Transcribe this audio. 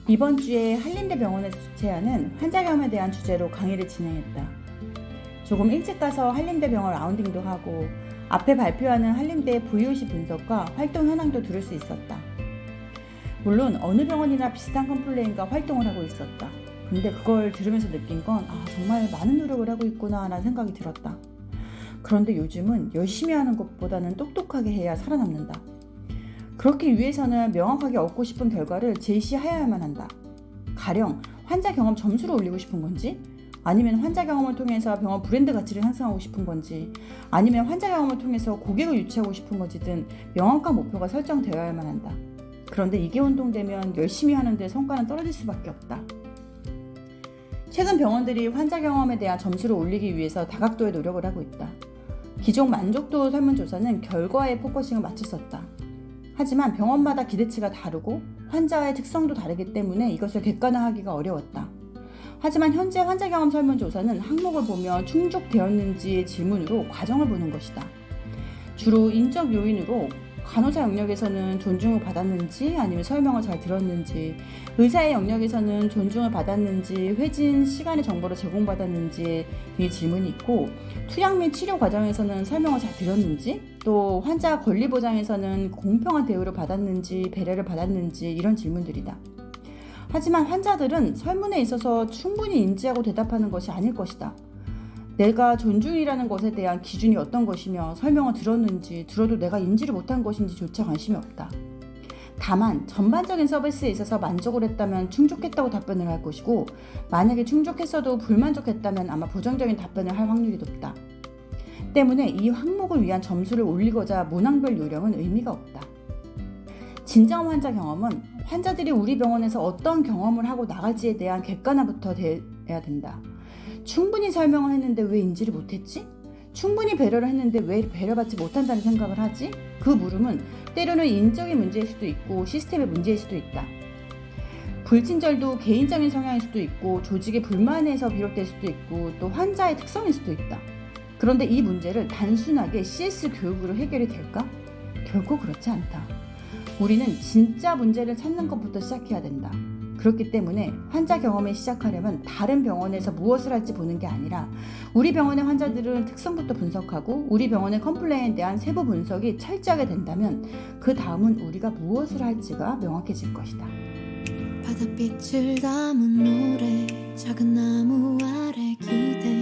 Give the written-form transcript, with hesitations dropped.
이번 주에 한림대 병원에서 주최하는 환자 경험에 대한 주제로 강의를 진행했다. 조금 일찍 가서 한림대 병원 라운딩도 하고 앞에 발표하는 한림대의 VOC 분석과 활동 현황도 들을 수 있었다. 물론 어느 병원이나 비슷한 컴플레인과 활동을 하고 있었다. 근데 그걸 들으면서 느낀 건 정말 많은 노력을 하고 있구나 라는 생각이 들었다. 그런데 요즘은 열심히 하는 것보다는 똑똑하게 해야 살아남는다. 그렇기 위해서는 명확하게 얻고 싶은 결과를 제시해야만 한다. 가령 환자 경험 점수를 올리고 싶은 건지, 아니면 환자 경험을 통해서 병원 브랜드 가치를 향상하고 싶은 건지, 아니면 환자 경험을 통해서 고객을 유치하고 싶은 건지든 명확한 목표가 설정되어야만 한다. 그런데 이게 혼동되면 열심히 하는데 성과는 떨어질 수밖에 없다. 최근 병원들이 환자 경험에 대한 점수를 올리기 위해서 다각도의 노력을 하고 있다. 기존 만족도 설문조사는 결과에 포커싱을 맞췄었다. 하지만 병원마다 기대치가 다르고 환자의 특성도 다르기 때문에 이것을 객관화하기가 어려웠다. 하지만 현재 환자 경험 설문조사는 항목을 보면 충족되었는지의 질문으로 과정을 보는 것이다. 주로 인적 요인으로 간호사 영역에서는 존중을 받았는지, 아니면 설명을 잘 들었는지, 의사의 영역에서는 존중을 받았는지, 회진 시간의 정보를 제공받았는지 등의 질문이 있고, 투약 및 치료 과정에서는 설명을 잘 들었는지, 또 환자 권리 보장에서는 공평한 대우를 받았는지, 배려를 받았는지 이런 질문들이다. 하지만 환자들은 설문에 있어서 충분히 인지하고 대답하는 것이 아닐 것이다. 내가 존중이라는 것에 대한 기준이 어떤 것이며 설명을 들었는지, 들어도 내가 인지를 못한 것인지조차 관심이 없다. 다만 전반적인 서비스에 있어서 만족을 했다면 충족했다고 답변을 할 것이고, 만약에 충족했어도 불만족했다면 아마 부정적인 답변을 할 확률이 높다. 때문에 이 항목을 위한 점수를 올리고자 문항별 요령은 의미가 없다. 진정 환자 경험은 환자들이 우리 병원에서 어떤 경험을 하고 나갈지에 대한 객관화부터 돼야 된다. 충분히 설명을 했는데 왜 인지를 못했지? 충분히 배려를 했는데 왜 배려받지 못한다는 생각을 하지? 그 물음은 때로는 인적인 문제일 수도 있고 시스템의 문제일 수도 있다. 불친절도 개인적인 성향일 수도 있고 조직의 불만에서 비롯될 수도 있고 또 환자의 특성일 수도 있다. 그런데 이 문제를 단순하게 CS 교육으로 해결이 될까? 결코 그렇지 않다. 우리는 진짜 문제를 찾는 것부터 시작해야 된다. 그렇기 때문에 환자 경험을 시작하려면 다른 병원에서 무엇을 할지 보는 게 아니라 우리 병원의 환자들은 특성부터 분석하고 우리 병원의 컴플레인에 대한 세부 분석이 철저하게 된다면 그 다음은 우리가 무엇을 할지가 명확해질 것이다. 바닷빛을 담은 노래, 작은 나무 아래 기대